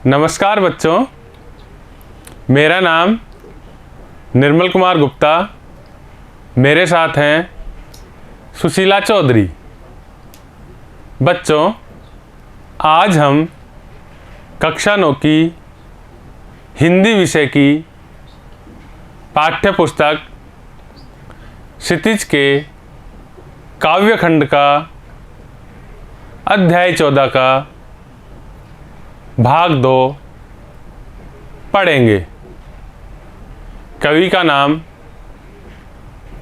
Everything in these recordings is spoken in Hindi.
नमस्कार बच्चों, मेरा नाम निर्मल कुमार गुप्ता, मेरे साथ हैं सुशीला चौधरी। बच्चों, आज हम कक्षा 9 की हिंदी विषय की पाठ्य पुस्तक क्षितिज के काव्यखंड का अध्याय 14 का भाग 2 पढ़ेंगे। कवि का नाम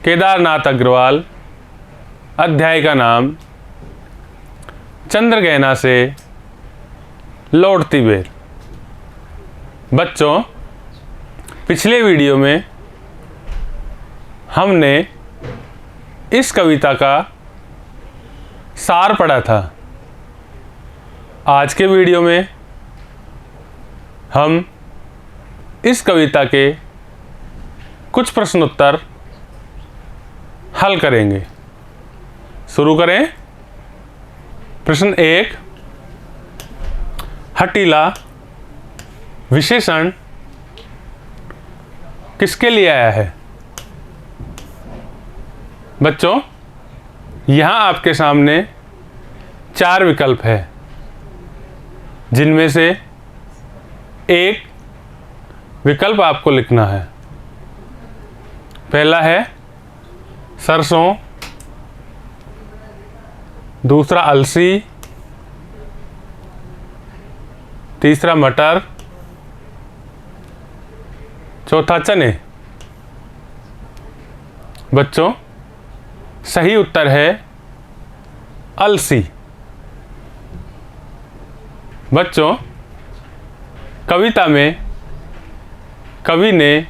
केदारनाथ अग्रवाल, अध्याय का नाम चंद्रगहना से लौटती बेर। बच्चों, पिछले वीडियो में हमने इस कविता का सार पढ़ा था। आज के वीडियो में हम इस कविता के कुछ प्रश्नोत्तर हल करेंगे। शुरू करें। प्रश्न 1, हटीला विशेषण किसके लिए आया है? बच्चों, यहाँ आपके सामने 4 विकल्प है, जिनमें से एक विकल्प आपको लिखना है। पहला है सरसों, दूसरा अलसी, तीसरा मटर, चौथा चने। बच्चों, सही उत्तर है अलसी। बच्चों, कविता में कवि ने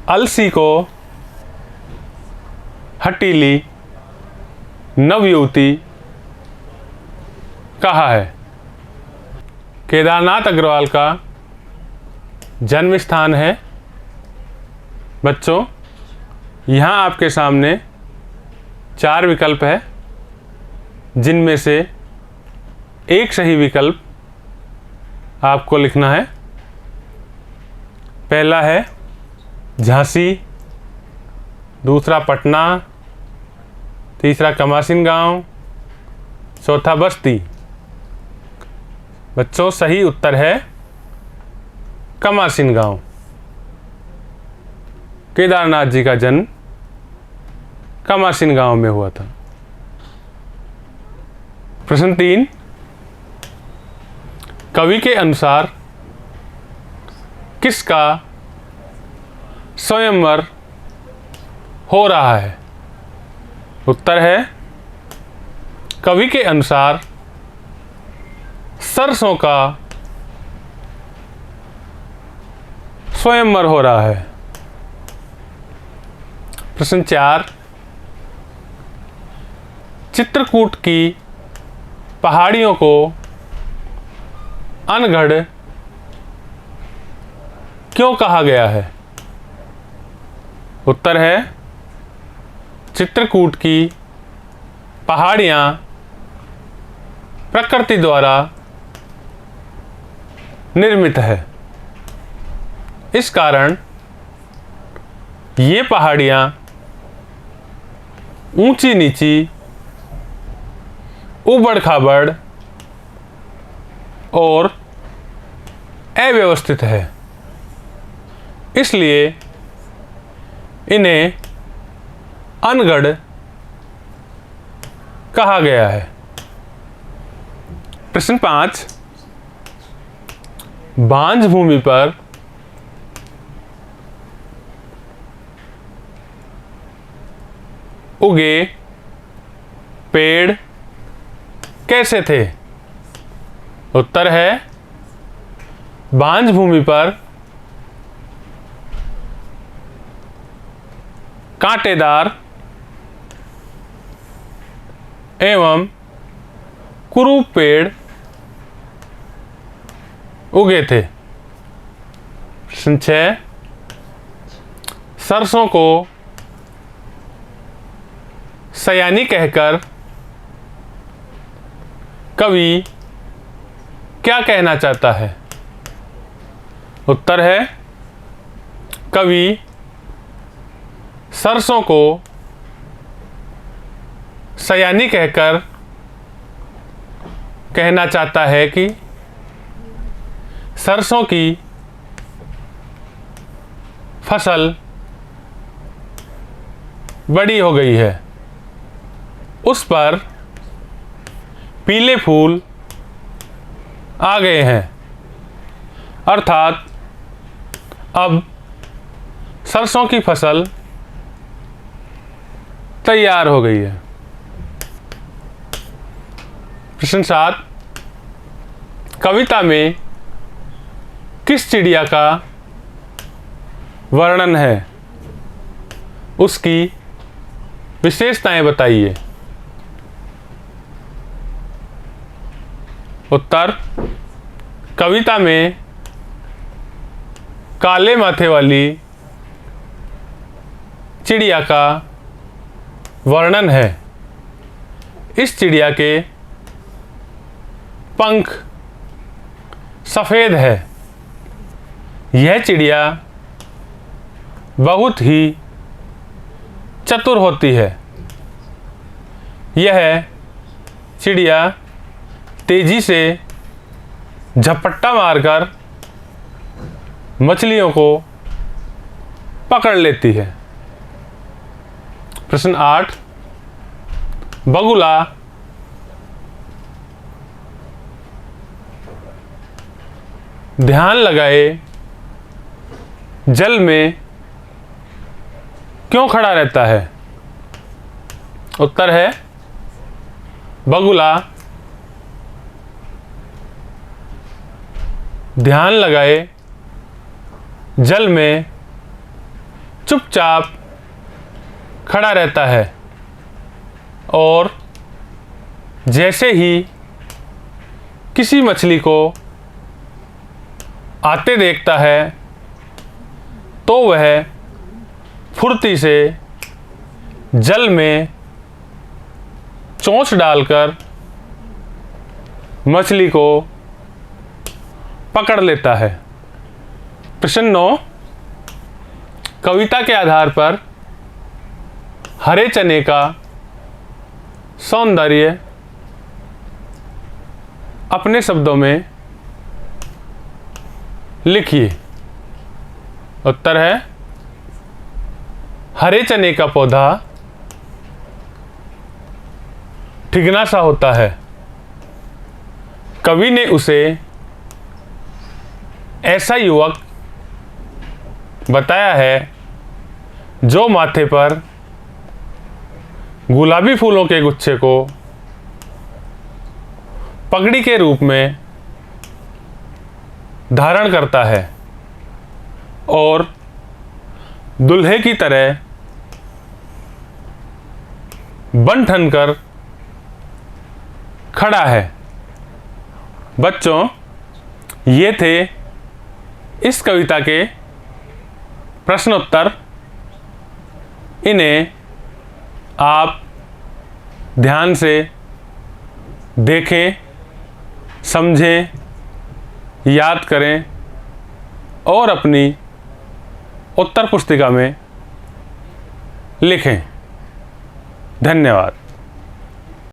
अलसी को हटीली नवयुवती कहा है। केदारनाथ अग्रवाल का जन्म स्थान है। बच्चों, यहाँ आपके सामने 4 विकल्प है, जिनमें से एक सही विकल्प आपको लिखना है। पहला है झांसी, दूसरा पटना, तीसरा कमासिन गांव, चौथा बस्ती। बच्चों, सही उत्तर है कमासिन गांव। केदारनाथ जी का जन्म कमासिन गांव में हुआ था। प्रश्न 3, कवि के अनुसार किसका स्वयंवर हो रहा है? उत्तर है कवि के अनुसार सरसों का स्वयंवर हो रहा है। प्रश्न 4, चित्रकूट की पहाड़ियों को अनगढ़ क्यों कहा गया है? उत्तर है चित्रकूट की पहाड़ियाँ प्रकृति द्वारा निर्मित है। इस कारण ये पहाड़ियाँ ऊंची नीची, उबड़ खाबड़ और अव्यवस्थित है, इसलिए इन्हें अनगढ़ कहा गया है। प्रश्न 5, बांझ भूमि पर उगे पेड़ कैसे थे? उत्तर है बांझ भूमि पर कांटेदार एवं कुरूप पेड़ उगे थे। प्रश्न 6, सरसों को सयानी कहकर कवि क्या कहना चाहता है? उत्तर है कवि सरसों को सयानी कहकर कहना चाहता है कि सरसों की फसल बड़ी हो गई है, उस पर पीले फूल आ गए हैं, अर्थात अब सरसों की फसल तैयार हो गई है। प्रश्न 7, कविता में किस चिड़िया का वर्णन है? उसकी विशेषताएं बताइए। उत्तर, कविता में काले माथे वाली चिड़िया का वर्णन है। इस चिड़िया के पंख सफ़ेद है। यह चिड़िया बहुत ही चतुर होती है। यह चिड़िया तेजी से झपट्टा मारकर मछलियों को पकड़ लेती है। प्रश्न 8, बगुला ध्यान लगाए जल में क्यों खड़ा रहता है? उत्तर है बगुला ध्यान लगाए जल में चुपचाप खड़ा रहता है और जैसे ही किसी मछली को आते देखता है तो वह फुर्ती से जल में चोंच डालकर मछली को पकड़ लेता है। प्रश्न 9, कविता के आधार पर हरे चने का सौंदर्य अपने शब्दों में लिखिए। उत्तर है हरे चने का पौधा ठिगना सा होता है। कवि ने उसे ऐसा युवक बताया है जो माथे पर गुलाबी फूलों के गुच्छे को पगड़ी के रूप में धारण करता है और दुल्हे की तरह बन ठन कर खड़ा है। बच्चों, ये थे इस कविता के प्रश्नोत्तर। इन्हें आप ध्यान से देखें, समझें, याद करें और अपनी उत्तर पुस्तिका में लिखें। धन्यवाद।